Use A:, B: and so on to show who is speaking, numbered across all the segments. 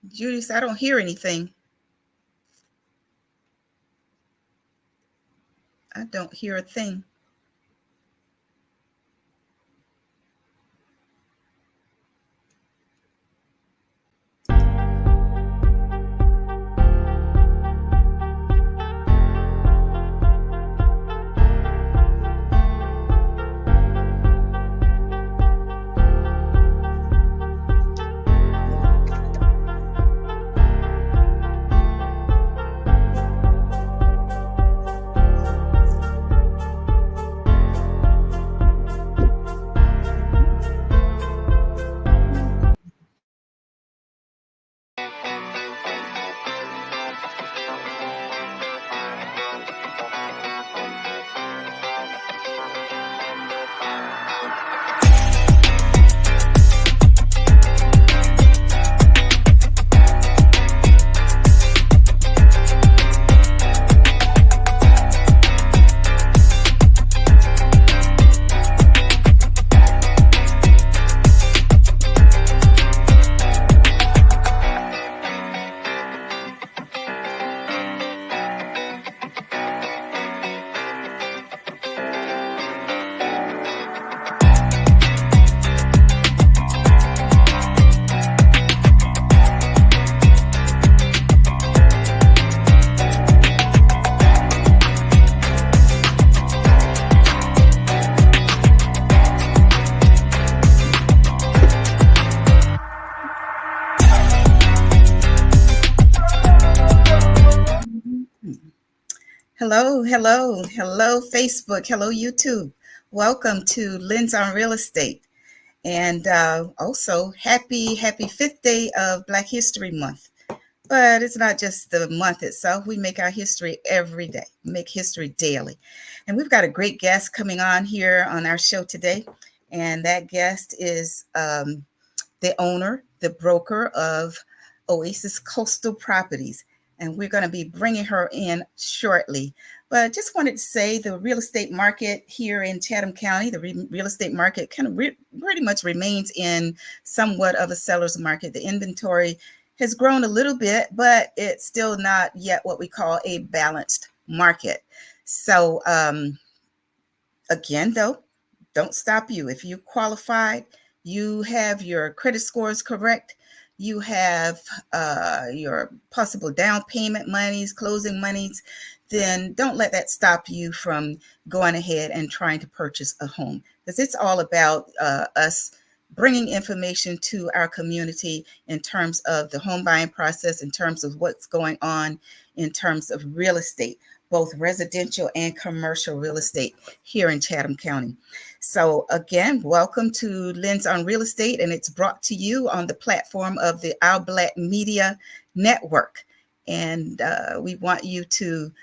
A: Judy, I don't hear anything. I don't hear a thing. Hello, hello, hello, Facebook. Hello, YouTube. Welcome to Lens on Real Estate. And also, happy fifth day of Black History Month. But it's not just the month itself. We make our history every day, make history daily. And we've got a great guest coming on here on our show today. And that guest is the owner, the broker of Oasis Coastal Properties. And we're going to be bringing her in shortly. But just wanted to say the real estate market here in Chatham County, the real estate market kind of pretty much remains in somewhat of a seller's market. The inventory has grown a little bit, but it's still not yet what we call a balanced market. So again, though, don't stop you. If you qualified, you have your credit scores correct, you have your possible down payment monies, closing monies, then don't let that stop you from going ahead and trying to purchase a home. Because it's all about us bringing information to our community in terms of the home buying process, in terms of what's going on, in terms of real estate, both residential and commercial real estate here in Chatham County. So again, welcome to Lens on Real Estate, and it's brought to you on the platform of the Our Black Media Network. And we want you to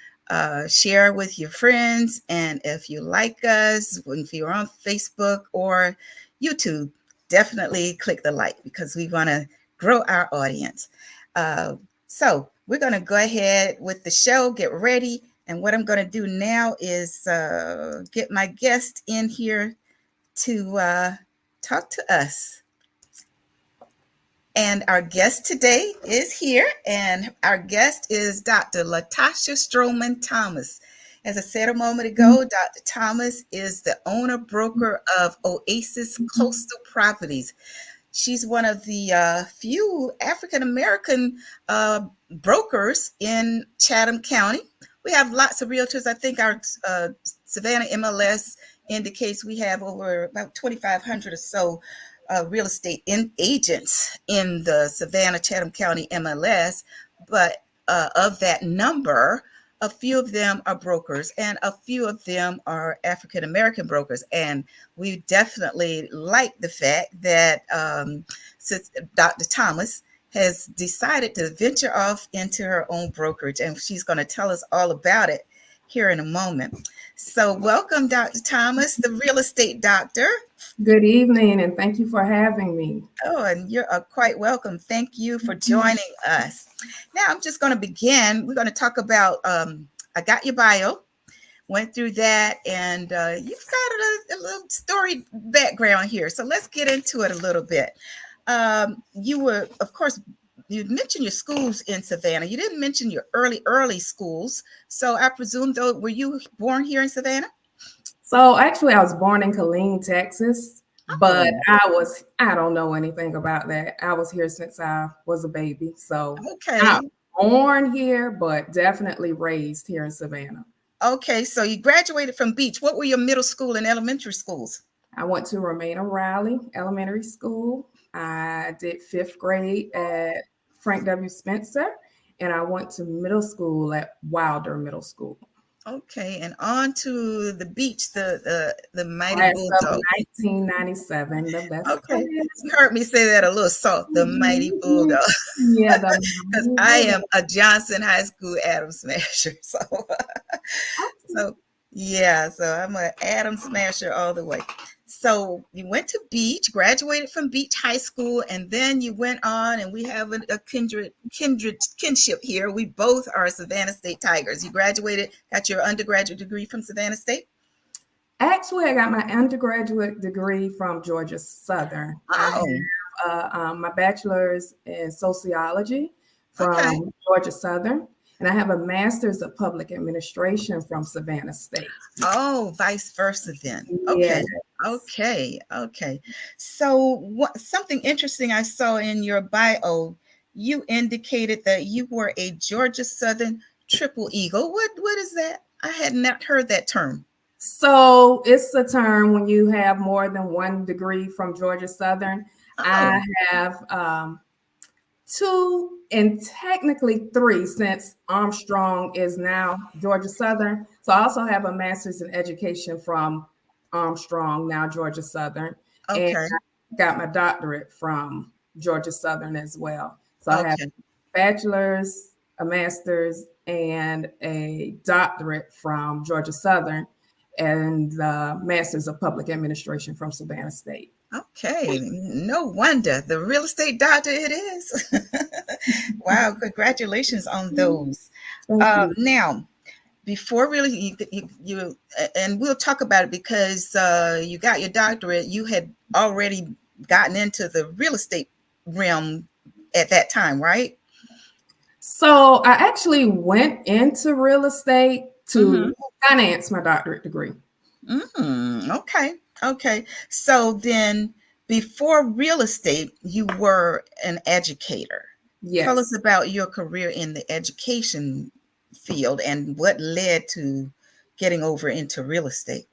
A: share with your friends. And if you like us, if you're on Facebook or YouTube, definitely click the like because we want to grow our audience. So we're going to go ahead with the show, get ready. And what I'm going to do now is get my guest in here to talk to us. And our guest today is here, and our guest is Dr. Latasha Stroman Thomas. As I said a moment ago, Dr. Thomas is the owner broker of Oasis Coastal Properties. She's one of the few African American brokers in Chatham County. We have lots of realtors. I think our Savannah MLS indicates we have over about 2,500 or so real estate agents in the Savannah Chatham County MLS, but of that number, a few of them are brokers and a few of them are African American brokers. And we definitely like the fact that since Dr. Thomas has decided to venture off into her own brokerage, and she's going to tell us all about it here in a moment. So welcome, Dr. Thomas, the real estate doctor.
B: Good evening, and thank you for having me.
A: Oh, and you're quite welcome. Thank you for joining us. Now, I'm just going to begin. We're going to talk about, I got your bio, went through that, and you've got a little story background here. So let's get into it a little bit. You were, of course, you mentioned your schools in Savannah. You didn't mention your early schools. So I presume, though, were you born here in Savannah?
B: So actually, I was born in Killeen, Texas, but
A: Oh,
B: I don't know anything about that. I was here since I was a baby. So
A: okay.
B: not born here, but definitely raised here in Savannah.
A: Okay. So you graduated from Beach. What were your middle school and elementary schools?
B: I went to Romana Riley Elementary School. I did fifth grade at Frank W. Spencer, and I went to middle school at Wilder Middle School.
A: Okay, and on to the Beach, the Mighty
B: Class of
A: Bulldog.
B: 1997, the best
A: Okay,
B: class.
A: you heard me say that a little soft, the Mighty
B: Mhm.
A: Bulldog,
B: Yeah, the
A: because
B: Mighty
A: I am
B: Bulldog.
A: a Johnson High School Atom Smasher. So, so yeah, so I'm a Atom Smasher all the way. So you went to Beach, graduated from Beach High School, and then you went on, and we have a kindred kinship here. We both are Savannah State Tigers. You graduated, got your undergraduate degree from Savannah State.
B: Actually, I got my undergraduate degree from Georgia Southern. I
A: Oh,
B: have my bachelor's in sociology
A: okay.
B: from Georgia Southern, and I have a master's of public administration from Savannah State.
A: Oh, vice versa then.
B: Yeah.
A: Okay. Okay. Okay. So what something interesting I saw in your bio, you indicated that you were a Georgia Southern Triple Eagle. What is that? I had not heard that term.
B: So it's a term when you have more than one degree from Georgia Southern.
A: Oh,
B: I have two and technically three since Armstrong is now Georgia Southern. So I also have a master's in education from Armstrong, now Georgia Southern, and
A: okay.
B: I got my doctorate from Georgia Southern as well. So I have
A: Okay.
B: bachelor's, a master's, and a doctorate from Georgia Southern, and the master's of public administration from Savannah State.
A: Okay. No wonder. The real estate doctor it is. Wow, congratulations on those.
B: Thank you.
A: Now, before really and we'll talk about it because you got your doctorate, you had already gotten into the real estate realm at that time, right?
B: So I actually went into real estate
A: Mm-hmm.
B: to finance my doctorate degree.
A: Okay. Okay. So then before real estate you were an educator. Tell us
B: Yes.
A: about your career in the education field and what led to getting over into real estate.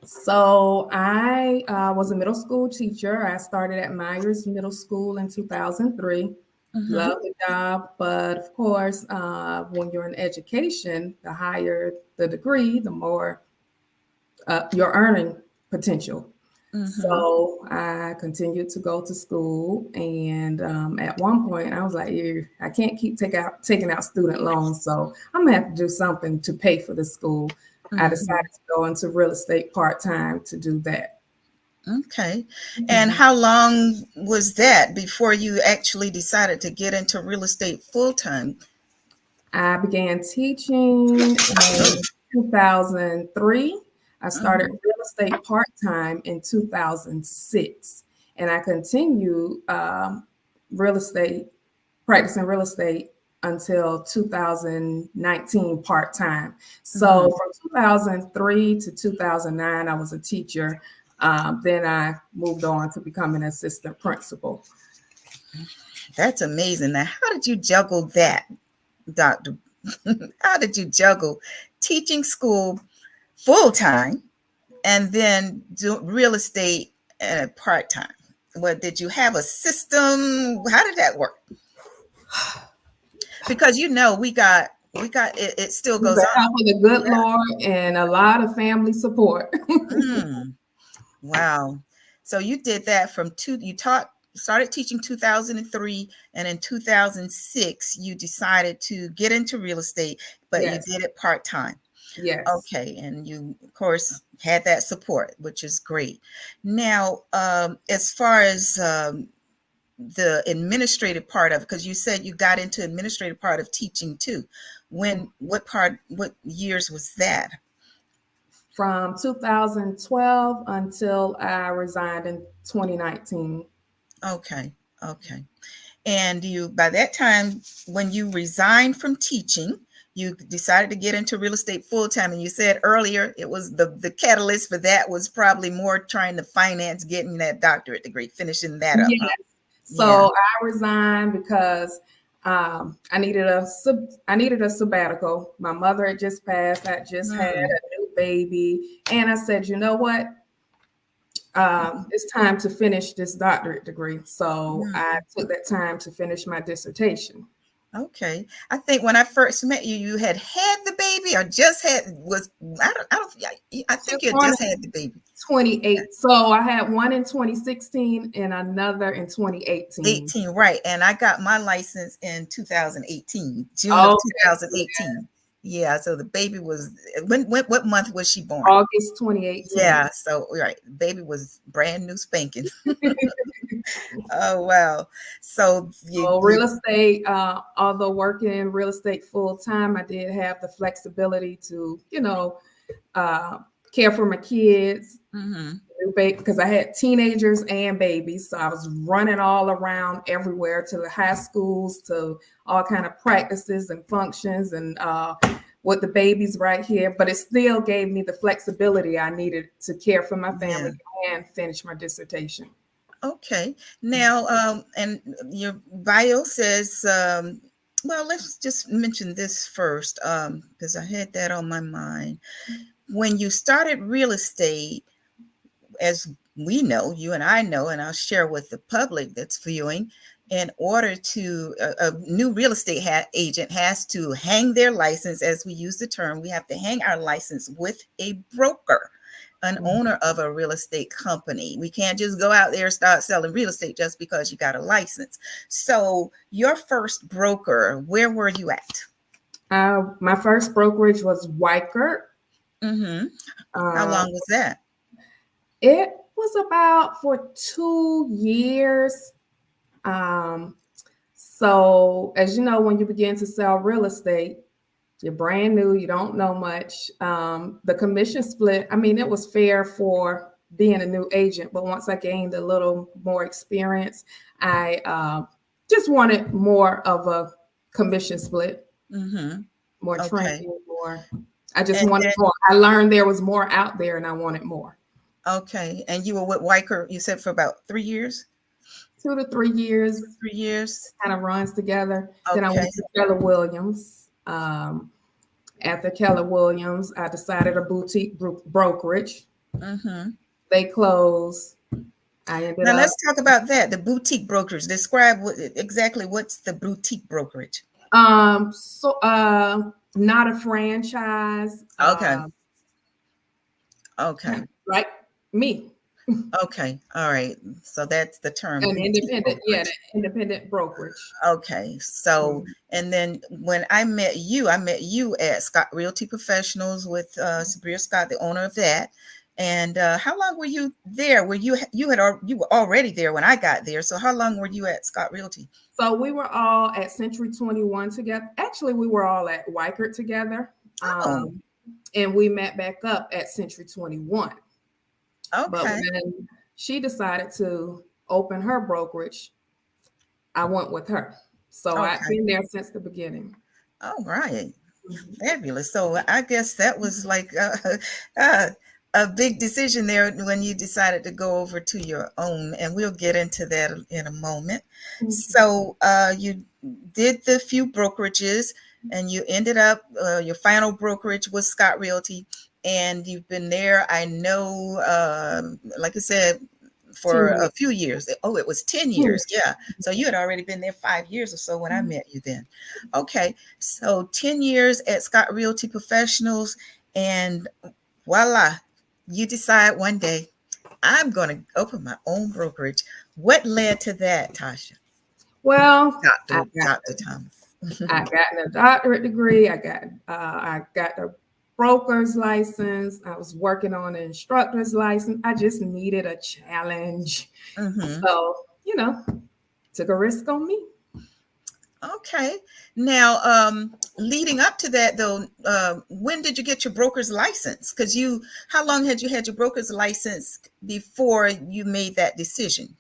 B: So I was a middle school teacher. I started at Myers Middle School in 2003.
A: Mm-hmm.
B: Love the job, but of course, when you're in education, the higher the degree, the more your earning potential.
A: Mm-hmm.
B: So I continued to go to school, and at one point, I was like, "Ew, I can't keep taking out student loans, so I'm gonna have to do something to pay for the school." I
A: Mm-hmm.
B: decided to go into real estate part time to do that.
A: Okay. And
B: Mhm.
A: how long was that before you actually decided to get into real estate full time?
B: I began teaching in 2003. I started
A: Mhm.
B: real estate part time in 2006, and I continued real estate practicing real estate until 2019 part time. So
A: Mhm.
B: from 2003 to 2009, I was a teacher. Then I moved on to become an assistant principal.
A: That's amazing. Now, how did you juggle that, Doctor? How did you juggle teaching school full time and then do real estate part time? What did you have a system? How did that work? Because we got it still
B: With
A: goes
B: the
A: on.
B: help of the good Lord and a lot of family support.
A: Mm. Wow. So you did that you started teaching 2003 and in 2006 you decided to get into real estate, but you
B: Yes,
A: did it part-time.
B: yes.
A: Okay, and you of course had that support, which is great. Now, as far as the administrative part of it, because you said you got into administrative part of teaching too. What years was that?
B: From 2012 until I resigned in 2019.
A: Okay. Okay. And you, by that time, when you resigned from teaching, you decided to get into real estate full time. And you said earlier it was the catalyst for that was probably more trying to finance getting that doctorate degree, finishing that up.
B: Yes.
A: Huh? Yeah.
B: So I resigned because I needed a sabbatical. My mother had just passed. I just had
A: Mm.
B: a new baby, and I said, you know what? It's time to finish this doctorate degree. So I
A: Mm.
B: took that time to finish my dissertation.
A: Okay. I think when I first met you, you had the baby or just had was I don't I think
B: Just
A: you had
B: one
A: just had the baby.
B: 28. So I had one in 2016 and another in 2018.
A: 18, right. And I got my license in 2018, June of
B: Okay.
A: 2018. Yeah, so the baby was when what month was she born?
B: August 2018.
A: Yeah, so right, baby was brand new spanking. Oh wow. So
B: So real estate, although working in real estate full time, I did have the flexibility to, uh, care for my kids
A: mhm.
B: because I had teenagers and babies. So I was running all around everywhere to the high schools, to all kind of practices and functions and with the babies right here. But it still gave me the flexibility I needed to care for my
A: Yeah.
B: family and finish my dissertation.
A: Okay. Now, and your bio says, well, let's just mention this first, because I had that on my mind. When you started real estate, as we know, you and I know, and I'll share with the public that's viewing, in order to, a new real estate agent has to hang their license, as we use the term, we have to hang our license with a broker, an owner of a real estate company. We can't just go out there and start selling real estate just because you got a license. So, your first broker, where were you at?
B: My first brokerage was Weichert.
A: Mm-hmm. How
B: Um,
A: long was that?
B: it was about for 2 years. Um, so, as you know, when you begin to sell real estate, you're brand new, you don't know much. The commission split, I mean, it was fair for being a new agent, but once I gained a little more experience, I just wanted more of a commission split,
A: Mm-hmm.
B: more
A: Okay.
B: training, more. I just
A: And
B: wanted more. I learned there was more out there and I wanted more.
A: okay. And you were with Weicker, you said for about 3 years?
B: 2 to 3 years
A: 3 years.
B: kind of runs together. Then I
A: Okay.
B: went to Keller Williams. After Keller Williams, I decided a boutique brokerage.
A: Mm-hmm.
B: They closed. I ended
A: Now
B: up
A: let's talk about that. The boutique brokerage. Describe exactly what's the boutique brokerage.
B: not a franchise,
A: Okay. Okay.
B: like me,
A: Okay. All right. So that's the term
B: an
A: boutique
B: independent, yeah, the
A: brokerage.
B: independent brokerage.
A: Okay. So,
B: Mhm.
A: and then when I met you at Scott Realty Professionals with Sabria Scott, the owner of that. And how long were you there? You were already there when I got there. So how long were you at Scott Realty?
B: So we were all at Century 21 together. Actually, we were all at Weichert together.
A: Oh,
B: And we met back up at Century 21. But
A: okay.
B: when she decided to open her brokerage, I went with her. So I've
A: Okay.
B: been there since the beginning.
A: All right.
B: Mhm.
A: Fabulous. So I guess that was like uh, a big decision there when you decided to go over to your own, and we'll get into that in a moment. So you did the few brokerages, and you ended up your final brokerage was Scott Realty, and you've been there. I know, like I said, for
B: 10
A: a few years. Oh, it was 10
B: years.
A: years. Yeah. So you had already been there 5 years or so when I met you then. Okay. So 10 years at Scott Realty Professionals, and voila, you decide one day, I'm going to open my own brokerage. What led to that, Tasha?
B: Well,
A: Dr. Thomas.
B: I got a doctorate degree. I got the broker's license. I was working on an instructor's license. I just needed a challenge.
A: Hmm.
B: So, took a risk on me.
A: Okay. Now, leading up to that, though, when did you get your broker's license? How long had you had your broker's license before you made that decision?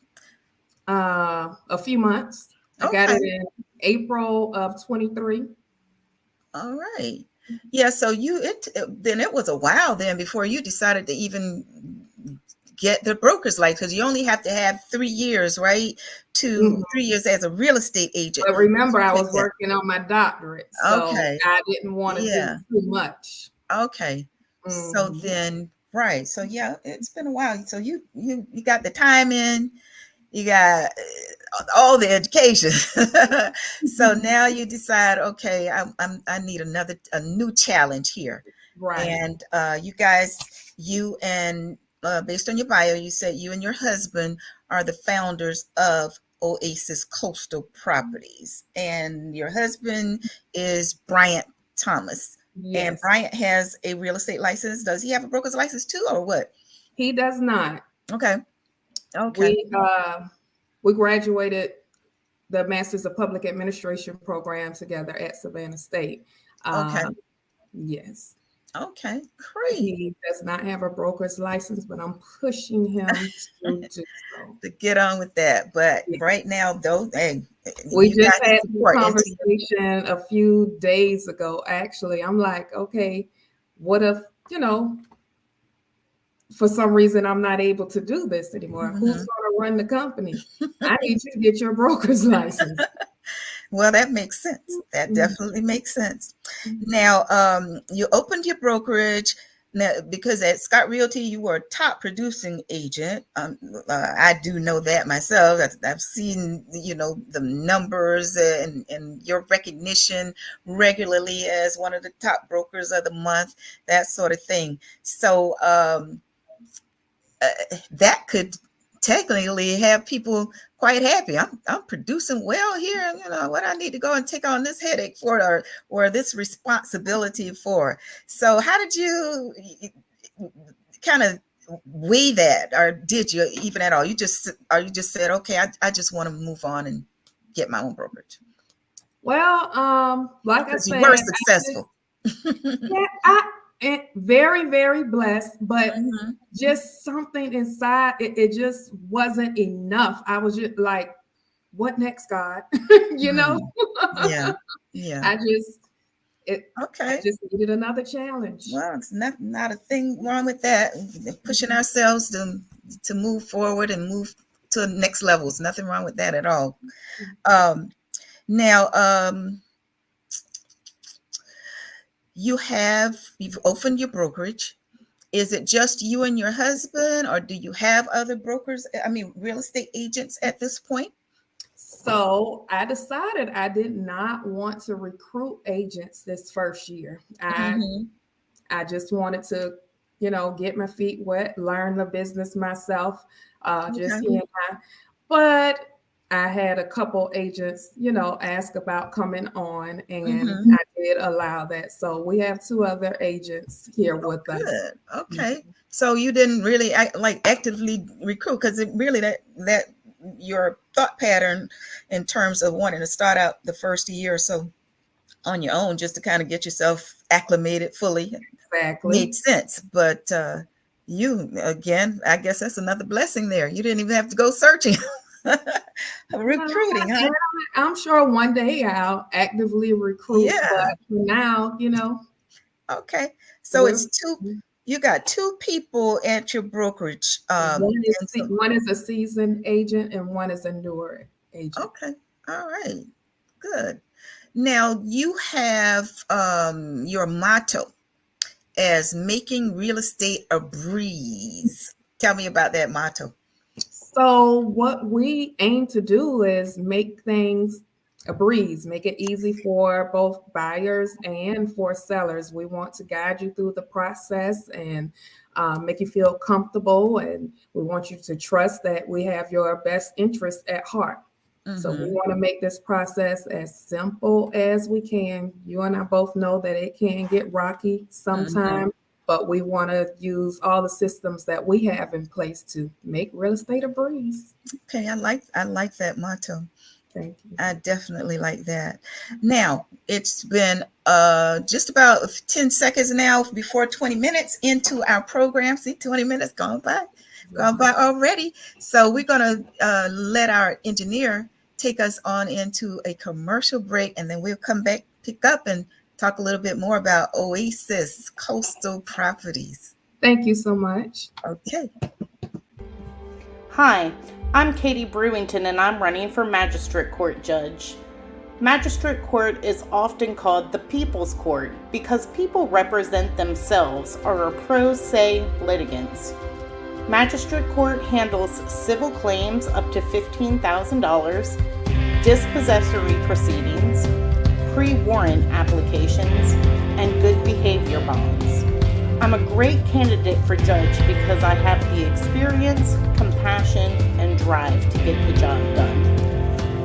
B: A few months. I got
A: Okay.
B: it in April of 23.
A: All right. Yeah. So then it was a while then before you decided to even get the broker's license, because you only have to have 3 years, right?
B: Mhm.
A: 3 years as a real estate agent.
B: But remember, I
A: Take
B: was
A: that.
B: working on my doctorate, so
A: Okay.
B: I didn't want to do
A: Yeah.
B: too much.
A: Okay. So
B: Hmm.
A: then, right. So yeah, it's been a while. So you got the time in, you got all the education. So now you decide, okay, I need a new challenge here.
B: Right.
A: And you guys, you and based on your bio, you said you and your husband are the founders of Oasis Coastal Properties, and your husband is Bryant Thomas. And
B: Yes,
A: Bryant has a real estate license. Does he have a broker's license too, or what?
B: he does not.
A: Okay. Okay.
B: We graduated the Masters of Public Administration program together at Savannah State. Uh,
A: Okay.
B: yes,
A: Okay. Great.
B: he does not have a broker's license, but I'm pushing him to do so.
A: To get on with that. But
B: Yeah.
A: right now, though, hey,
B: We
A: you
B: just
A: got
B: had this
A: support into your.
B: conversation a few days ago, actually. I'm like, okay, what if, for some reason I'm not able to do this anymore? Who's going
A: Mhm.
B: to run the company? I need you to get your broker's license.
A: Well, that makes sense. That definitely makes sense. Now, you opened your brokerage now because at Scott Realty you were a top producing agent. I do know that myself. I've seen the numbers and your recognition regularly as one of the top brokers of the month, that sort of thing. So that could technically have people quite happy. I'm producing well here. What I need to go and take on this headache for, or this responsibility for. So how did you kind of weigh that, or did you even at all? You just said, okay, I just want to move on and get my own brokerage
B: Well, like I
A: because you
B: said,
A: were
B: I just,
A: successful.
B: yeah, very, very blessed, but
A: Mhm.
B: just something inside, it just wasn't enough. I was just like, what next, God? you know,
A: Mm. Yeah, yeah.
B: I just, I
A: Okay.
B: just needed another challenge.
A: Well, it's not a thing wrong with that. Pushing ourselves to move forward and move to the next levels. Nothing wrong with that at all. Um, now, you've opened your brokerage. Is it just you and your husband, or do you have other brokers? I mean, real estate agents at this point?
B: So I decided I did not want to recruit agents this first year.
A: Hmm.
B: I just wanted to, get my feet wet, learn the business myself, just
A: Okay.
B: he and I. But I had a couple agents, ask about coming on, and
A: Hmm.
B: I did allow that. So we have two other agents here with us.
A: Good. Okay. So you didn't really actively recruit, because it really that your thought pattern in terms of wanting to start out the first year or so on your own just to kind of get yourself acclimated fully
B: Exactly.
A: made sense. But you again, I guess that's another blessing there. You didn't even have to go searching.
B: Well,
A: Recruiting, huh?
B: I'm sure one day I'll actively recruit, but
A: Yeah.
B: for now,
A: Okay. So
B: we're
A: it's two. You got two people at your brokerage. And so
B: one is a seasoned agent and one is a newer agent.
A: okay. All right. Good. Now you have your motto as making real estate a breeze. Tell me about that motto.
B: So what we aim to do is make things a breeze, make it easy for both buyers and for sellers. We want to guide you through the process and make you feel comfortable, and we want you to trust that we have your best interest at heart. So we
A: Mm-hmm.
B: want to make this process as simple as we can. You and I both know that it can get rocky
A: Mm-hmm.
B: sometimes, but we want to use all the systems that we have in place to make real estate a breeze.
A: Okay, I like that motto.
B: Thank you.
A: I definitely like that. Now, it's been just about 10 seconds now before 20 minutes into our program. See, 20 minutes gone by
B: Wow.
A: already. So we're going to let our engineer take us on into a commercial break, and then we'll come back, pick up, and talk a little bit more about Oasis Coastal Properties.
B: Thank you so much.
A: Okay.
C: Hi, I'm Katie Brewington and I'm running for Magistrate Court Judge. Magistrate Court is often called the People's Court because people represent themselves or are pro se litigants. Magistrate Court handles civil claims up to $15,000, dispossessory proceedings, pre-warrant applications, and good behavior bonds. I'm a great candidate for judge because I have the experience, compassion, and drive to get the job done.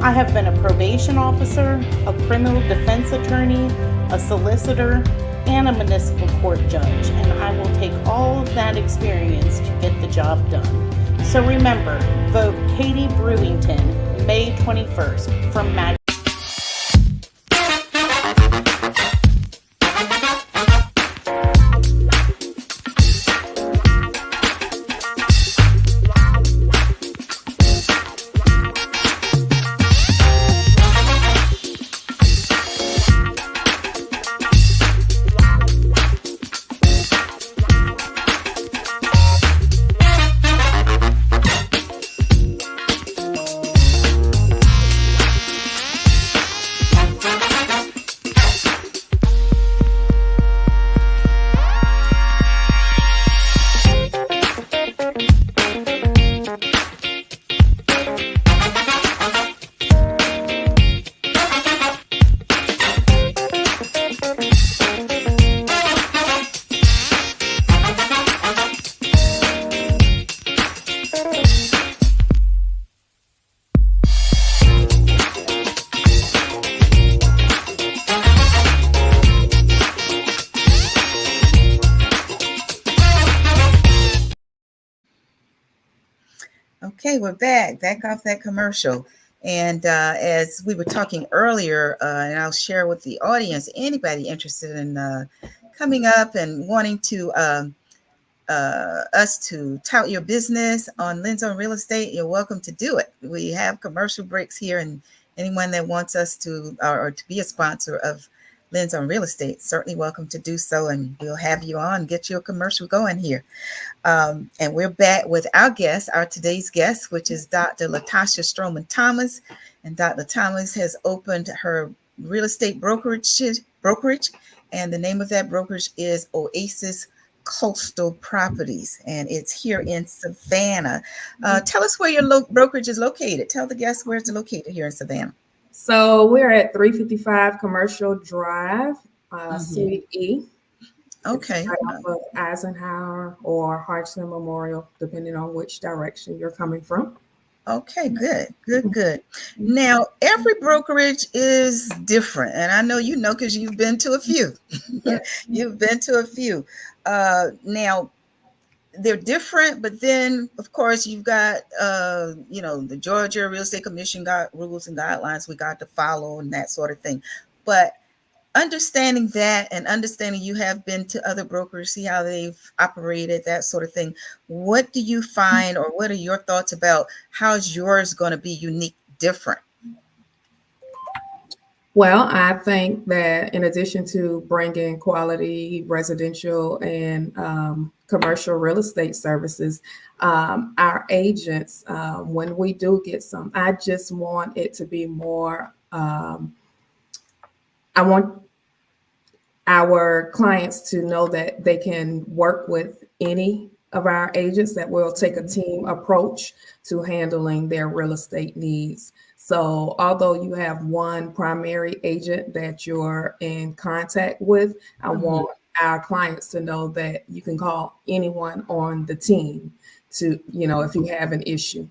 C: I have been a probation officer, a criminal defense attorney, a solicitor, and a municipal court judge, and I will take all of that experience to get the job done. So remember, vote Katie Brewington, May 21st from Magistrate.
A: Okay, we're back off that commercial. And as we were talking earlier, and I'll share with the audience, anybody interested in coming up and wanting to us to tout your business on Lens on Real Estate, you're welcome to do it. We have commercial breaks here, and anyone that wants us to or to be a sponsor of Lens on Real Estate, certainly welcome to do so, and we'll have you on, get you a commercial going here. And we're back with our guest, our today's guest, which is Dr. Latasha Stroman Thomas. And Dr. Thomas has opened her real estate brokerage, and the name of that brokerage is Oasis Coastal Properties, and it's here in Savannah. Tell us where your brokerage is located. Tell the guests where it's located here in Savannah.
B: So we're at 355 Commercial Drive, Suite E.
A: Okay.
B: Right off of Eisenhower or Hodgson Memorial, depending on which direction you're coming from.
A: Okay, good. Now, every brokerage is different, and I know you know because you've been to a few. You've been to a few. Now, they're different, but then, of course, you've got, the Georgia Real Estate Commission got rules and guidelines we got to follow and that sort of thing. But understanding that and understanding you have been to other brokers, see how they've operated, that sort of thing. What do you find, or what are your thoughts about how's yours going to be unique, different?
B: Well, I think that in addition to bringing quality residential and commercial real estate services, our agents, when we do get some, I just want it to be more, I want our clients to know that they can work with any of our agents, that will take a team approach to handling their real estate needs. So although you have one primary agent that you're in contact with, I want our clients to know that you can call anyone on the team to, if you have an issue.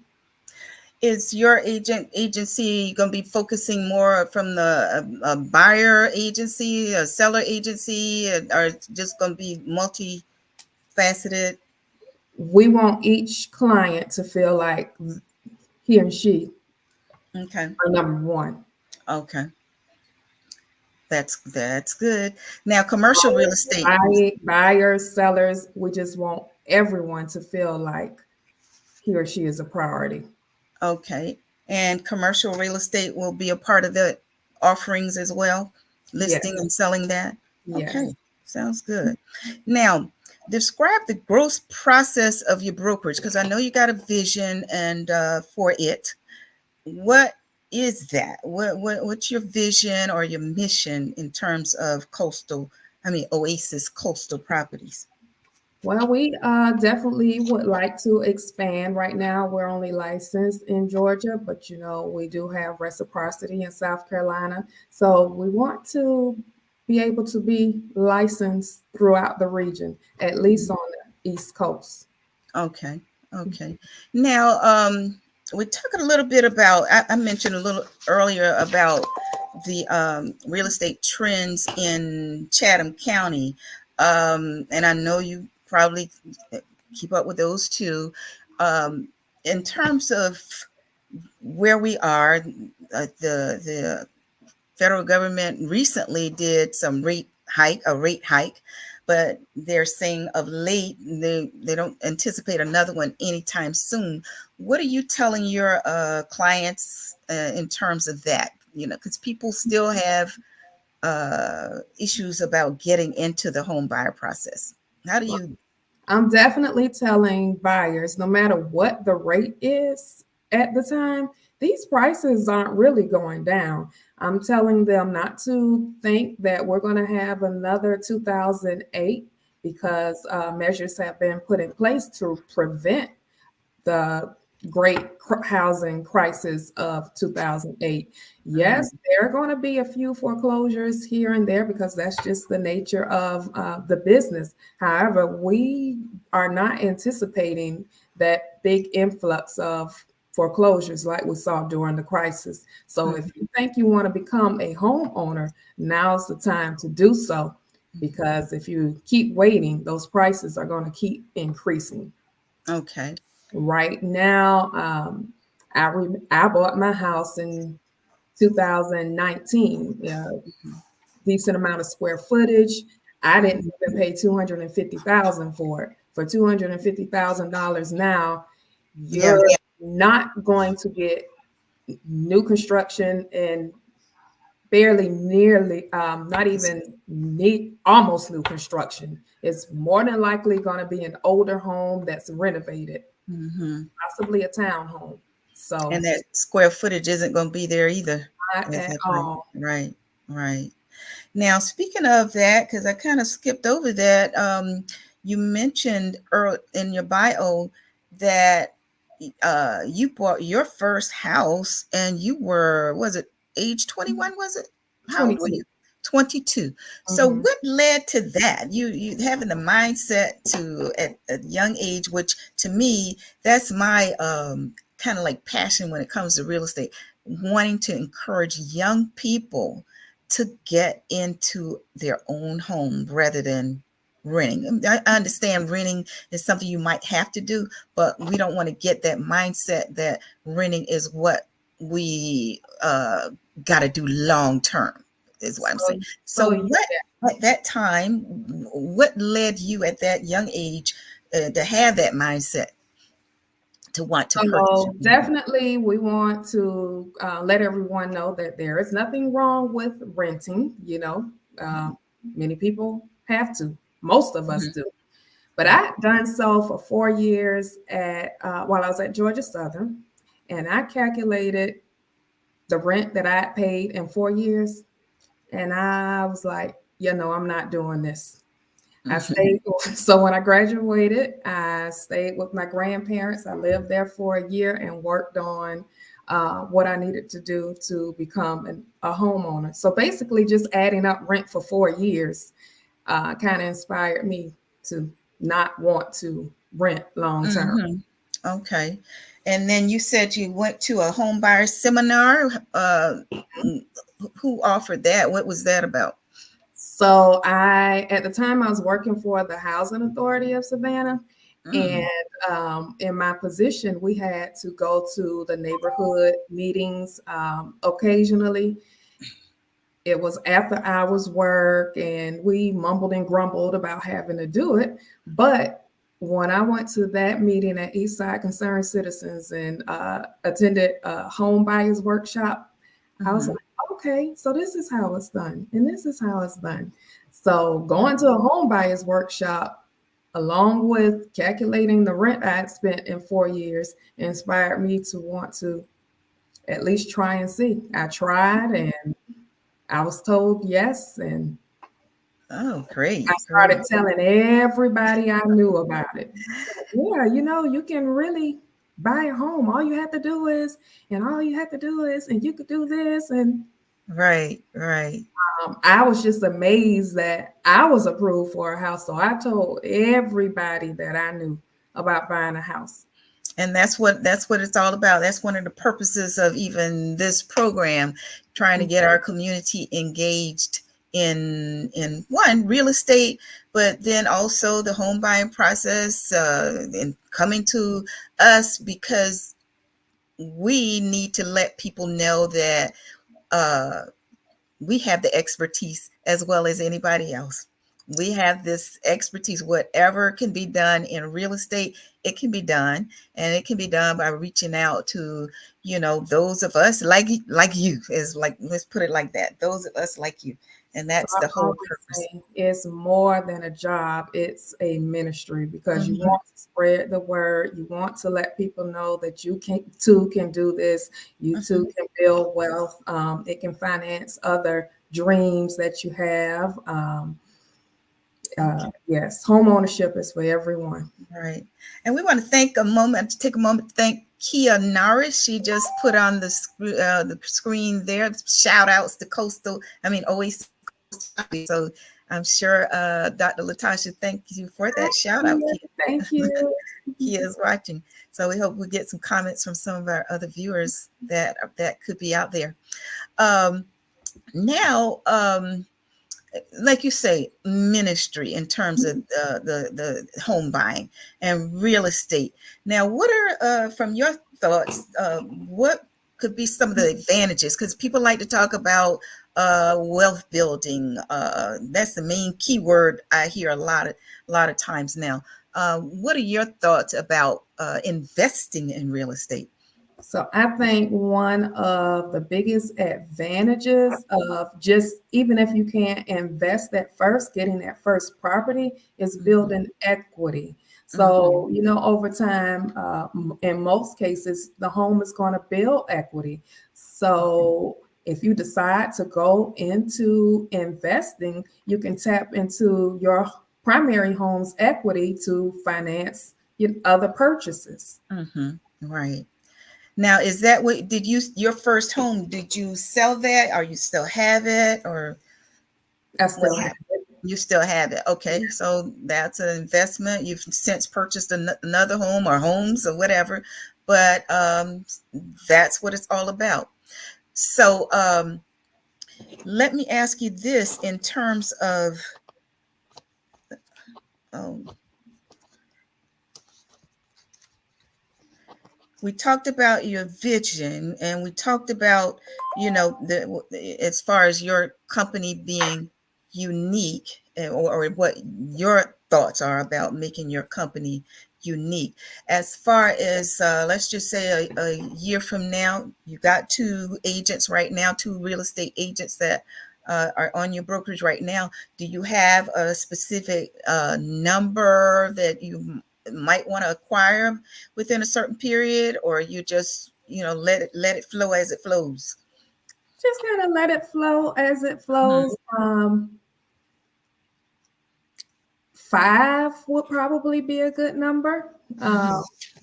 A: Is your agency going to be focusing more from the buyer agency, a seller agency, or just going to be multifaceted?
B: We want each client to feel like he and she are number one.
A: Okay. That's good. Now, commercial real estate.
B: Buyers, sellers, we just want everyone to feel like he or she is a priority.
A: Okay. And commercial real estate will be a part of the offerings as well, listing and selling that. Okay,
B: Yes.
A: sounds good. Now, describe the growth process of your brokerage, because I know you got a vision and for it. What is that? What's your vision or your mission in terms of Oasis coastal properties?
B: Well, we definitely would like to expand. Right now, we're only licensed in Georgia, but we do have reciprocity in South Carolina. So we want to be able to be licensed throughout the region, at least on the East Coast.
A: Okay. Okay. Now, we're talking a little bit about, I mentioned a little earlier about the real estate trends in Chatham County. And I know you probably keep up with those too. In terms of where we are, the federal government recently did a rate hike, but they're saying of late they don't anticipate another one anytime soon. What are you telling your clients in terms of that? Because people still have issues about getting into the home buyer process. How do you?
B: I'm definitely telling buyers, no matter what the rate is at the time, these prices aren't really going down. I'm telling them not to think that we're going to have another 2008 because measures have been put in place to prevent the great housing crisis of 2008. Yes, there are going to be a few foreclosures here and there because that's just the nature of the business. However, we are not anticipating that big influx of foreclosures like we saw during the crisis. So if you think you want to become a homeowner, now's the time to do so, because if you keep waiting, those prices are going to keep increasing.
A: Okay.
B: Right now, I bought my house in 2019. Decent amount of square footage. I didn't even pay $250,000 for it. For $250,000 now,
A: Yeah.
B: you're not going to get new construction and barely nearly not even need almost new construction. It's more than likely going to be an older home that's renovated, possibly a townhome. So
A: And that square footage isn't going to be there either.
B: not at all.
A: Right. Right. Now, speaking of that, because I kind of skipped over that, you mentioned in your bio that you bought your first house and you were, was it age 21? Was it? How old were
B: 22.
A: you? 22. So what led to that? You having the mindset to at a young age, which to me, that's my kind of like passion when it comes to real estate, wanting to encourage young people to get into their own home rather than renting. I understand renting is something you might have to do, but we don't want to get that mindset that renting is what we got to do long term, is what I'm saying. So what at that time, what led you at that young age to have that mindset to want to purchase your
B: So
A: own home?
B: definitely, we want to let everyone know that there is nothing wrong with renting. Many people have to. Most of us do. But I've done so for 4 years while I was at Georgia Southern, and I calculated the rent that I paid in 4 years, and I was like, I'm not doing this. I stayed. So when I graduated, I stayed with my grandparents. I lived there for a year and worked on what I needed to do to become a homeowner. So basically, just adding up rent for 4 years kind of inspired me to not want to rent long term.
A: Okay. And then you said you went to a home buyer seminar. Who offered that? What was that about?
B: So at the time, I was working for the Housing Authority of Savannah. And in my position, we had to go to the neighborhood meetings occasionally. It was after hours work, and we mumbled and grumbled about having to do it. But when I went to that meeting at Eastside Concerned Citizens and attended a home buyers workshop, I was like, okay, so this is how it's done, and this is how it's done. So going to a home buyers workshop, along with calculating the rent I had spent in 4 years, inspired me to want to at least try and see. I tried, and I was told yes, and
A: Oh, great.
B: I started telling everybody I knew about it. Yeah, you can really buy a home. All you have to do is, and you could do this. And
A: Right.
B: I was just amazed that I was approved for a house. So I told everybody that I knew about buying a house.
A: And that's what it's all about. That's one of the purposes of even this program, trying to get our community engaged in one, real estate, but then also the home buying process, and coming to us, because we need to let people know that we have the expertise as well as anybody else. We have this expertise. Whatever can be done in real estate, it can be done, and it can be done by reaching out to, those of us like you, is like, let's put it like that. Those of us like you, and that's the whole purpose.
B: It's more than a job; it's a ministry, because you want to spread the word. You want to let people know that you too can do this. You too can build wealth. It can finance other dreams that you have. Yes, home ownership is for everyone.
A: Right. And we want to take a moment to thank Kia Norris. She just put on the screen there, shout outs to Oasis. So I'm sure Dr. Latasha, thank you for that shout out. Kia.
B: Thank you.
A: Kia is watching. So we hope we get some comments from some of our other viewers that could be out there. Now, like you say, ministry in terms of the home buying and real estate. Now, what are from your thoughts? What could be some of the advantages? Because people like to talk about wealth building. That's the main keyword I hear a lot of times now. What are your thoughts about investing in real estate?
B: So I think one of the biggest advantages of just, even if you can't invest at first, getting that first property, is building equity. So, over time, in most cases, the home is going to build equity. So if you decide to go into investing, you can tap into your primary home's equity to finance other purchases.
A: Right. Now, is that what your first home? Did you sell that, or you still have it, or
B: I still have it?
A: You still have it. Okay, so that's an investment. You've since purchased another home or homes or whatever, but that's what it's all about. So let me ask you this in terms of we talked about your vision, and we talked about, as far as your company being unique, or what your thoughts are about making your company unique. As far as, let's just say a year from now, you got two agents right now, two real estate agents that are on your brokerage right now. Do you have a specific number that you might want to acquire within a certain period, or you just let it flow as it flows?
B: Just kind of let it flow as it flows. 5 would probably be a good number,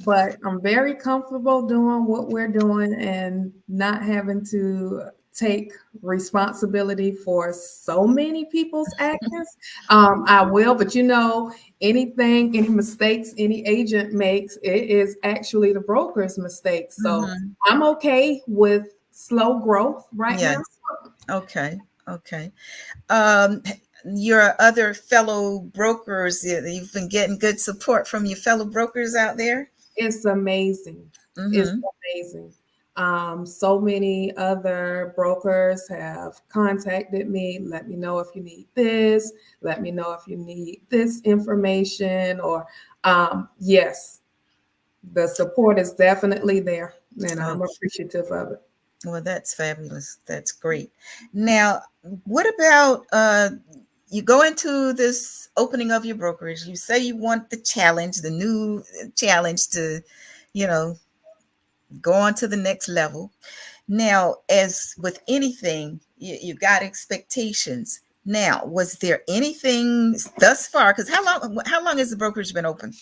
B: but I'm very comfortable doing what we're doing and not having to take responsibility for so many people's actions. I will, but any mistakes any agent makes, it is actually the broker's mistake. So I'm okay with slow growth right now.
A: Okay. Your other fellow brokers, you've been getting good support from your fellow brokers out there?
B: It's amazing. It's amazing. So many other brokers have contacted me. Let me know if you need this. Let me know if you need this information, or Yes, the support is definitely there, and
A: Oh,
B: I'm appreciative of it.
A: well, that's fabulous. That's great. Now, what about you go into this opening of your brokerage? You say you want the challenge, the new challenge to, you know, go on to the next level. Now, as with anything, you got expectations. Now, was there anything thus far? Because how long has the brokerage been open?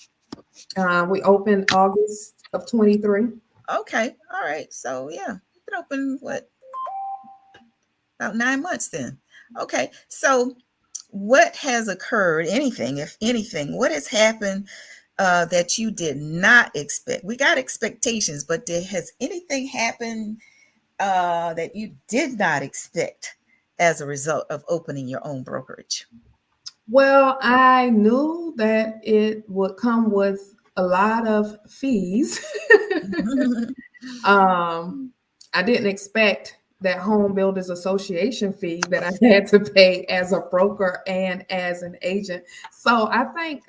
B: We opened August of 23.
A: Okay, all right. So yeah, you've been open what, about 9 months then? Okay, so what has occurred? Anything, if anything, what has happened that you did not expect? We got expectations, but has anything happened that you did not expect as a result of opening your own brokerage?
B: Well, I knew that it would come with a lot of fees. I didn't expect that Home Builders Association fee that I had to pay as a broker and as an agent. So I think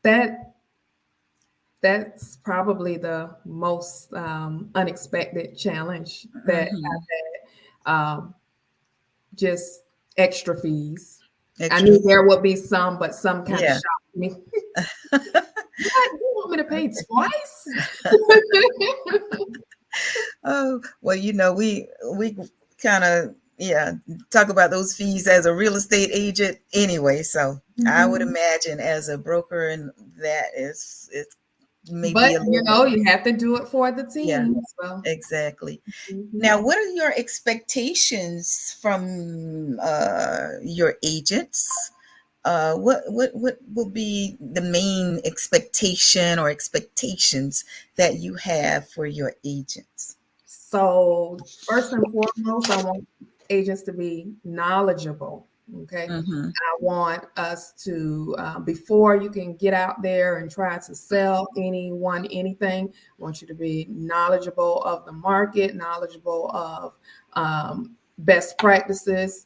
B: that that's probably the most unexpected challenge that
A: Mhm.
B: I've had. Just extra fees. I
A: Extra.
B: knew there would be some, but some kind of
A: Yeah.
B: shocked me. What? You want me to pay twice?
A: Oh, well, we kind of, yeah, talk about those fees as a real estate agent anyway. So I would
B: Mhm.
A: imagine as a broker, and that is it may be
B: But
A: a little bit.
B: you have to do it for the
A: Yeah,
B: team. So
A: exactly.
B: mhm.
A: Now, what are your expectations from your agents? What will be the main expectation or expectations that you have for your agents?
B: So first and foremost, I want agents to be knowledgeable. Okay.
A: Mm-hmm.
B: I want us to, before you can get out there and try to sell anyone anything, I want you to be knowledgeable of the market, knowledgeable of best practices,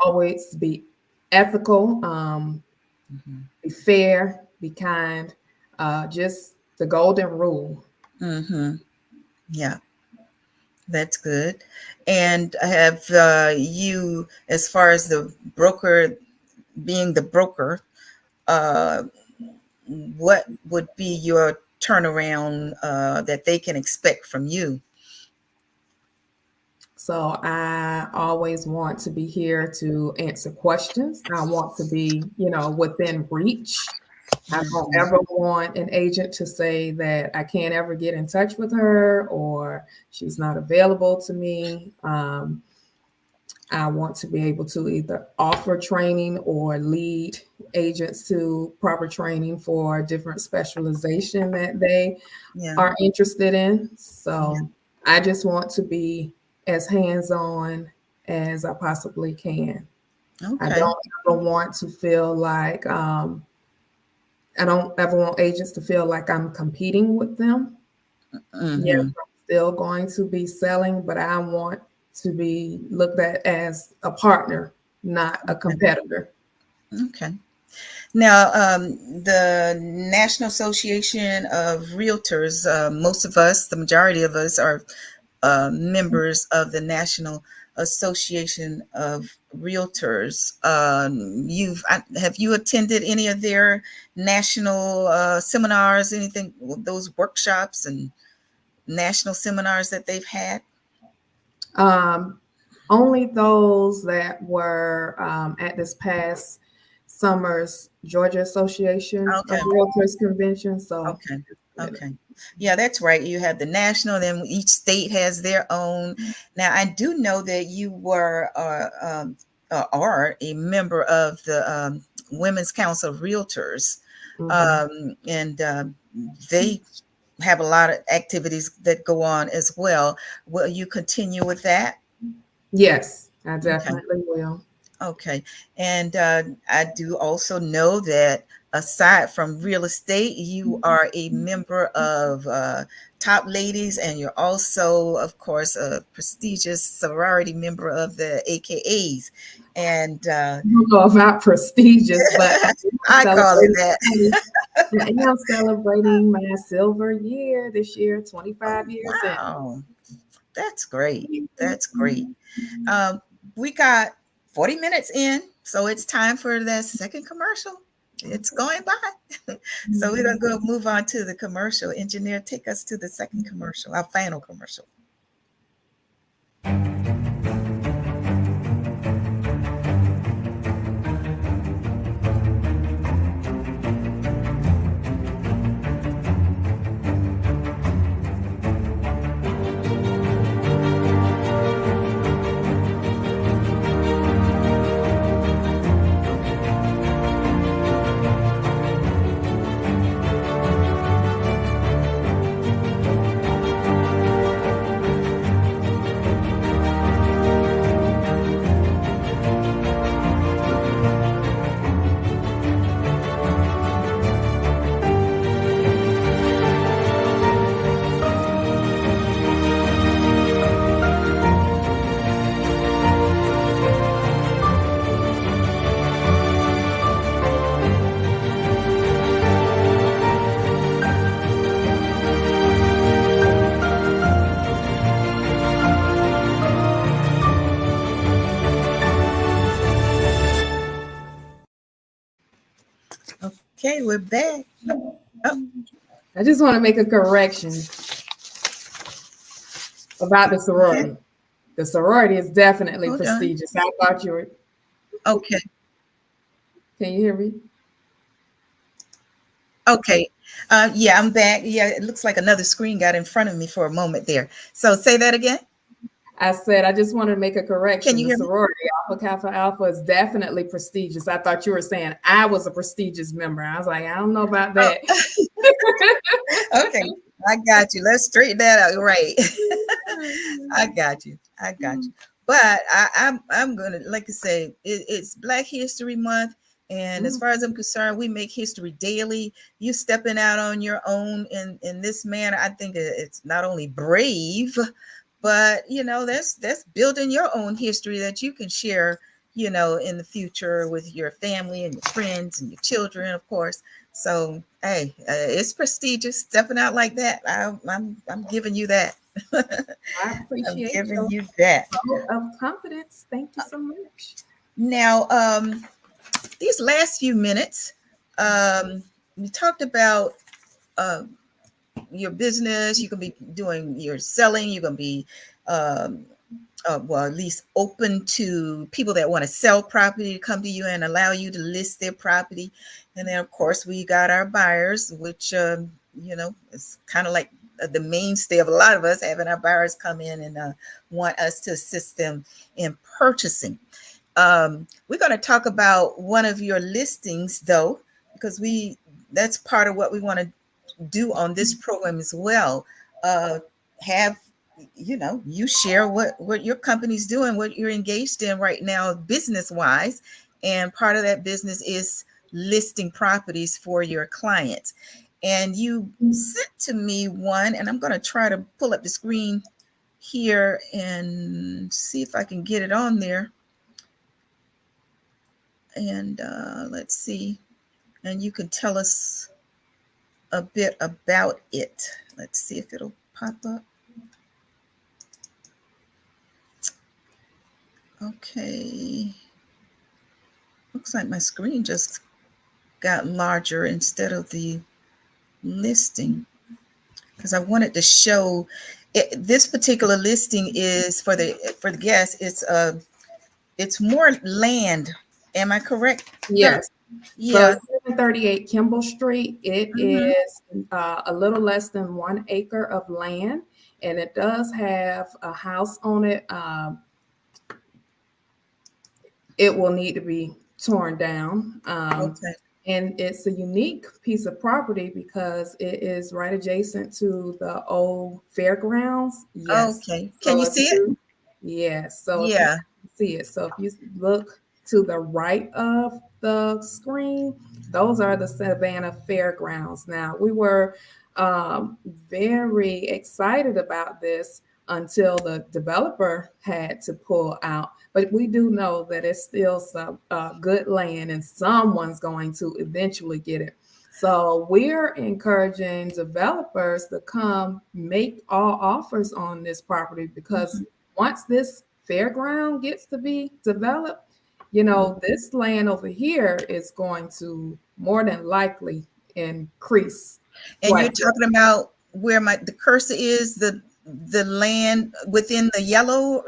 B: always be ethical,
A: Mm-hmm.
B: be fair, be kind, just the golden rule.
A: Mm-hmm. Yeah, that's good. And have you, as far as the broker, being the broker, uh, what would be your turnaround that they can expect from you?
B: So I always want to be here to answer questions. I want to be, within reach. I don't
A: Mm-hmm.
B: ever want an agent to say that I can't ever get in touch with her or she's not available to me. I want to be able to either offer training or lead agents to proper training for different specialization that they
A: Yeah.
B: are interested in.
A: Yeah.
B: So I just want to be as hands-on as I possibly can. I
A: Okay.
B: don't ever want to feel like I don't ever want agents to feel like I'm competing with them. Yes,
A: Mm-hmm.
B: I'm still going to be selling, but I want to be looked at as a partner, not a
A: Okay.
B: competitor.
A: Okay. Now, the National Association of Realtors, most of us, the majority of us, are members of the National Association of Realtors. Have you attended any of their national seminars, anything, those workshops and national seminars that they've had?
B: Um, Only those that were at this past summer's Georgia Association of
A: Okay.
B: Realtors convention. So,
A: Okay. Okay. Yeah, that's right. You have the national, then each state has their own. Now, I do know that you were are a member of the Women's Council of Realtors,
B: mhm.
A: and they have a lot of activities that go on as well. Will you continue with that?
B: Yes, I
A: Okay.
B: definitely will.
A: Okay. And I do also know that aside from real estate, you are a member of Top Ladies, and you're also, of course, a prestigious sorority member of the AKAs. And
B: I don't know about prestigious, but
A: I call it that.
B: I am celebrating my silver year this year, 25 years in.
A: Wow, that's great. That's great. We got 40 minutes in, so it's time for the second commercial. It's going by. So we're going to go move on to the commercial. Engineer, take us to the second commercial, our final commercial. Okay, we're back. Oh.
B: I just want to make a correction about the sorority. Okay. The sorority is definitely prestigious. I thought you were.
A: Okay.
B: Can you hear me?
A: Okay. Yeah, I'm back. Yeah, it looks like another screen got in front of me for a moment there. So say that again.
B: I said, I just wanted to make a correction.
A: Can you hear
B: the sorority, Alpha Kappa Alpha, is definitely prestigious. I thought you were saying I was a prestigious member. I was like, I don't know about that.
A: Oh. Okay, I got you. Let's straighten that out. Right. I got you. But I'm gonna, like I say, it's Black History Month. And as far as I'm concerned, we make history daily. You stepping out on your own in this manner, I think it's not only brave, but, that's building your own history that you can share, in the future with your family and your friends and your children, of course. So, hey, it's prestigious stepping out like that. I'm giving you that.
B: I appreciate
A: I'm giving you that.
B: Of confidence. Thank you so much.
A: Now, these last few minutes, we talked about your business. You can be doing your selling. You're going to be, at least open to people that want to sell property to come to you and allow you to list their property. And then, of course, we got our buyers, which, it's kind of like the mainstay of a lot of us, having our buyers come in and want us to assist them in purchasing. We're going to talk about one of your listings, though, because that's part of what we want to do on this program as well. Have you share what your company's doing, what you're engaged in right now business wise, and part of that business is listing properties for your clients. And you sent to me one, and I'm going to try to pull up the screen here and see if I can get it on there. And let's see, and you can tell us a bit about it. Let's see if it'll pop up. Okay. Looks like my screen just got larger instead of the listing, because I wanted to show it. This particular listing is for the guests. It's more land. Am I correct?
B: Yes.
A: Yeah.
B: So 738 Kimball Street. It is a little less than 1 acre of land, and it does have a house on it. It will need to be torn down.
A: Okay.
B: And it's a unique piece of property because it is right adjacent to the old fairgrounds. Yes.
A: Okay. Can you see it?
B: Yes. So
A: yeah.
B: see it. So if you look to the right of the screen, those are the Savannah Fairgrounds. Now, we were very excited about this until the developer had to pull out. But we do know that it's still some good land and someone's going to eventually get it. So we're encouraging developers to come make all offers on this property, because once this fairground gets to be developed, this land over here is going to more than likely increase.
A: And you're talking about where the cursor is, the land within the yellow?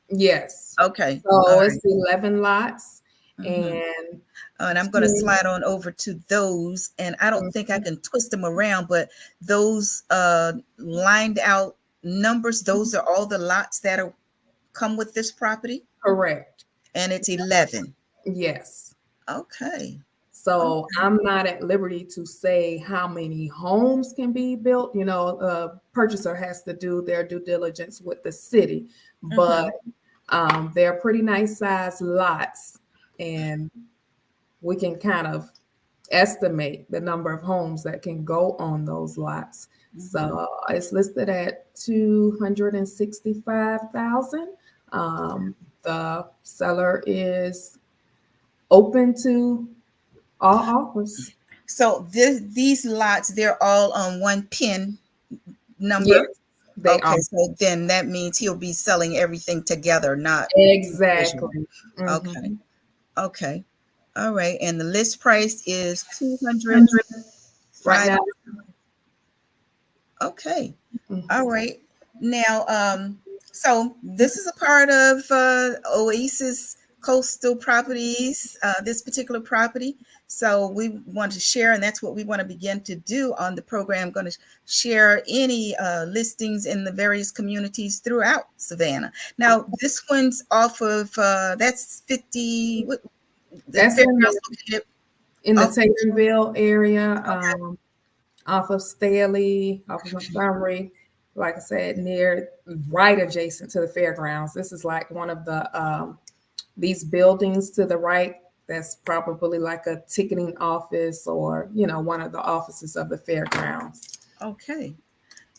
B: Yes.
A: Okay.
B: So it's 11 lots.
A: And I'm going to slide on over to those. And I don't think I can twist them around, but those lined out numbers, those are all the lots that come with this property?
B: Correct.
A: And it's 11.
B: Yes.
A: Okay.
B: So I'm not at liberty to say how many homes can be built. A purchaser has to do their due diligence with the city, but they're pretty nice sized lots, and we can kind of estimate the number of homes that can go on those lots. So it's listed at 265,000. The seller is open to all offers.
A: So these lots, they're all on one PIN number?
B: Yes, they
A: are. So then that means he'll be selling everything together, not
B: exactly.
A: Okay. All right. And the list price is 200 right now. Okay. All right. Now, so this is a part of Oasis Coastal Properties, this particular property. So we want to share, and that's what we want to begin to do on the program. I'm going to share any listings in the various communities throughout Savannah. Now, this one's off of, that's 50,
B: that's in the Taylorville area, off of Staley, off of Montgomery. Like I said, right adjacent to the fairgrounds. This is like one of the these buildings to the right. That's probably like a ticketing office, or one of the offices of the fairgrounds.
A: Okay,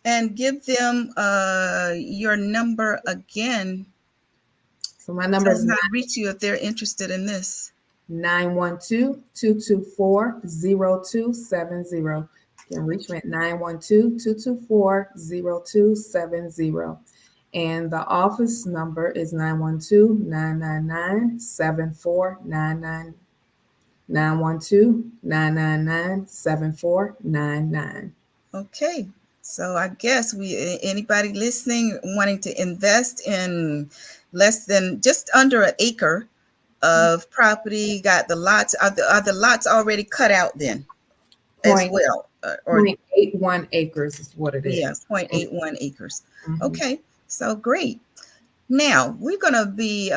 A: and give them your number again.
B: So my number is
A: how to reach you if they're interested in this.
B: 912-224-0270. You can reach me at 912-224-0270. And the office number is 912-999-7499. 912-999-7499.
A: Okay. So I guess anybody listening wanting to invest in less than just under an acre of property, got the lots, are the lots already cut out then as well?
B: Or 0.81 acres is what it is.
A: Yeah, 0.81 acres. Okay, so great. Now we're going to be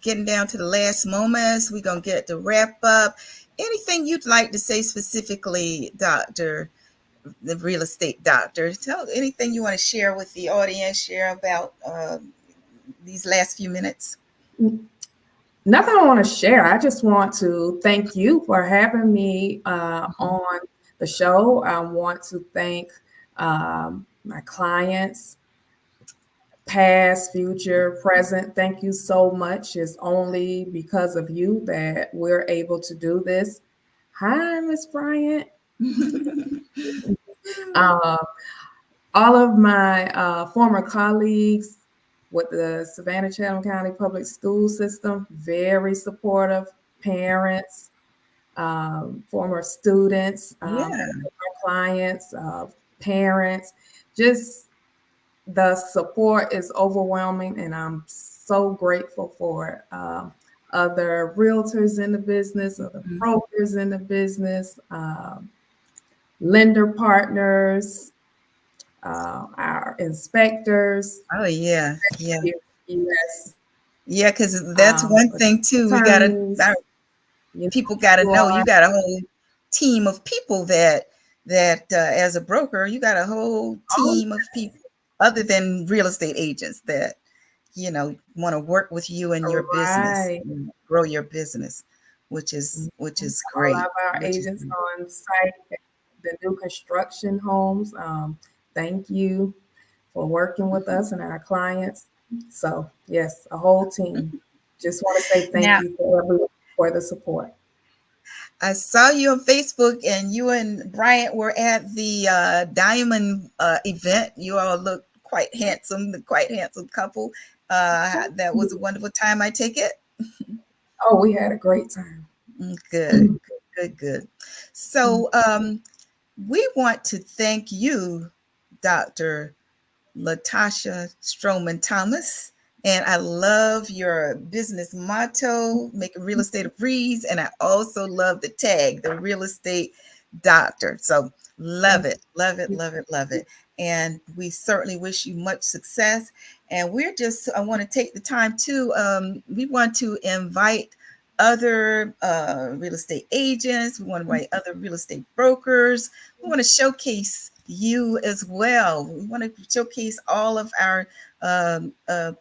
A: getting down to the last moments. We're going to get to wrap up. Anything you'd like to say specifically, Dr. the real estate doctor? Tell anything you want to share with the audience, share about these last few minutes.
B: Nothing I want to share. I just want to thank you for having me on the show. I want to thank my clients, past, future, present. Thank you so much. It's only because of you that we're able to do this. Hi, Ms. Bryant. All of my former colleagues with the Savannah Chatham County Public School System, very supportive, parents, former students, clients, parents, just the support is overwhelming, and I'm so grateful for it. Other realtors in the business, other brokers in the business, lender partners, our inspectors.
A: Oh yeah.
B: Yes.
A: Yeah, because that's one thing too. We people gotta know you got a whole team of people that as a broker, you got a whole team of people other than real estate agents that want to work with you in your business,
B: Right.
A: grow your business, which is
B: All
A: great.
B: of our agents on site, the new construction homes. Thank you for working with us and our clients. So yes, a whole team. Just want to say thank
A: Now,
B: you for everyone for the support.
A: I saw you on Facebook, and you and Bryant were at the Diamond event. You all look quite handsome, the quite handsome couple. That was a wonderful time, I take it.
B: Oh, we had a great time.
A: Good, good. So we want to thank you, Dr. Latasha Stroman Thomas. And I love your business motto, making real estate a breeze. And I also love the tag, the real estate doctor. So love it, love it, love it, love it. And we certainly wish you much success. And I want to take the time to, we want to invite other real estate agents. We want to invite other real estate brokers. We want to showcase you as well. We want to showcase all of our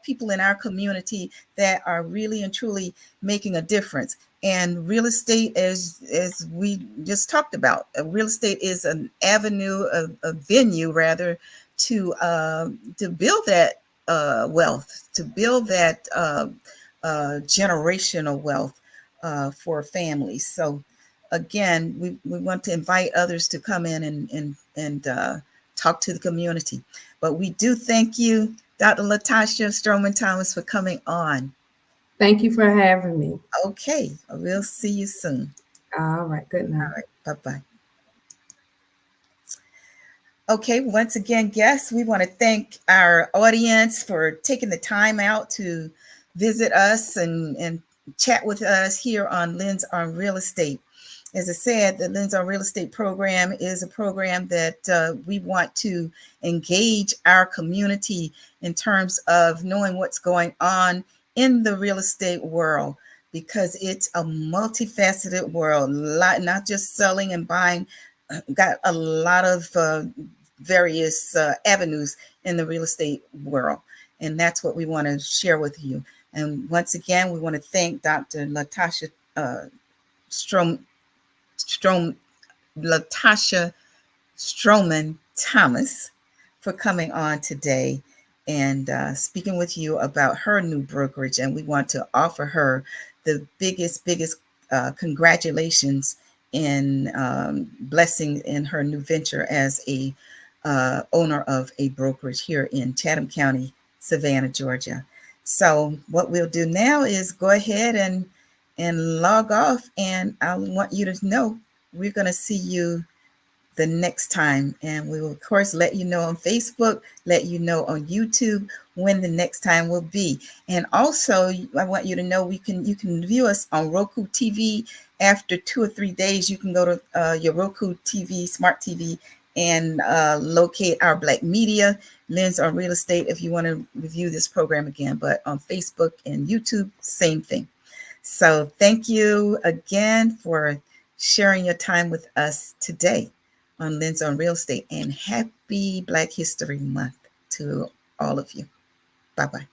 A: people in our community that are really and truly making a difference. And real estate, as we just talked about, real estate is an avenue, a venue rather, to build that wealth, to build that generational wealth for families. So again, we want to invite others to come in and talk to the community. But we do thank you, Dr. Latasha Stroman Thomas, for coming on.
B: Thank you for having me.
A: Okay, we'll see you soon.
B: All right, good night.
A: All right, bye-bye. Okay, once again, guests, we want to thank our audience for taking the time out to visit us and chat with us here on Lens on Real Estate. As I said, the Lens on Real Estate program is a program that we want to engage our community in terms of knowing what's going on in the real estate world, because it's a multifaceted world, not just selling and buying, got a lot of various avenues in the real estate world. And that's what we want to share with you. And once again, we want to thank Dr. Latasha Latasha Stroman Thomas for coming on today and speaking with you about her new brokerage. And we want to offer her the biggest congratulations in blessing in her new venture as a owner of a brokerage here in Chatham County, Savannah, Georgia. So what we'll do now is go ahead and log off, and I want you to know we're going to see you the next time, and we will of course let you know on Facebook, let you know on YouTube when the next time will be. And also I want you to know you can view us on Roku TV. After 2 or 3 days, you can go to your Roku TV, smart TV, and locate our Black Media, Lens on Real Estate, if you want to review this program again. But on Facebook and YouTube, same thing. So thank you again for sharing your time with us today on Lens on Real Estate, and happy Black History Month to all of you. Bye-bye.